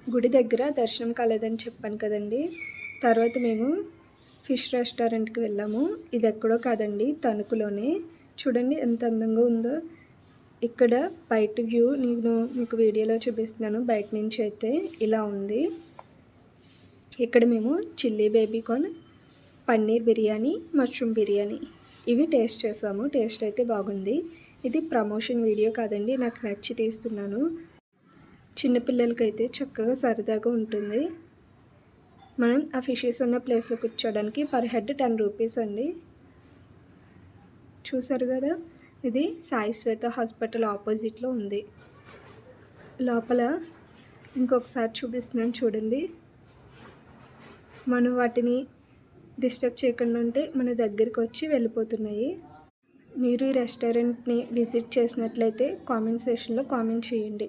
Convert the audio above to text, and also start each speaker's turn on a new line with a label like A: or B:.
A: గుడి దగ్గర దర్శనం కాలేదని చెప్పాను కదండి. తర్వాత మేము ఫిష్ రెస్టారెంట్‌కి వెళ్ళాము. ఇది ఎక్కడో కాదండి, తణుకులోనే. చూడండి ఎంత అందంగా ఉందో. ఇక్కడ బయట వ్యూ నేను మీకు వీడియోలో చూపిస్తున్నాను. బయట నుంచి అయితే ఇలా ఉంది. ఇక్కడ మేము chilli baby corn, paneer biryani, mushroom biryani ఇవి టేస్ట్ చేసాము. టేస్ట్ అయితే బాగుంది. ఇది ప్రమోషన్ వీడియో కాదండి, నాకు నచ్చి తీస్తున్నాను. చిన్నపిల్లలకైతే చక్కగా సరదాగా ఉంటుంది. మనం ఆ ఫిషెస్ ఉన్న ప్లేస్లో కూర్చోడానికి పర్ హెడ్ 10 రూపీస్ అండి. చూసారు కదా, ఇది సాయి శ్వేత హాస్పిటల్ ఆపోజిట్లో ఉంది. లోపల ఇంకొకసారి చూపిస్తున్నాను చూడండి. మనం వాటిని డిస్టర్బ్ చేయకుండా ఉంటే మన దగ్గరికి వచ్చి వెళ్ళిపోతున్నాయి. మీరు ఈ రెస్టారెంట్ని విజిట్ చేసినట్లయితే కామెంట్ సెక్షన్లో కామెంట్ చేయండి.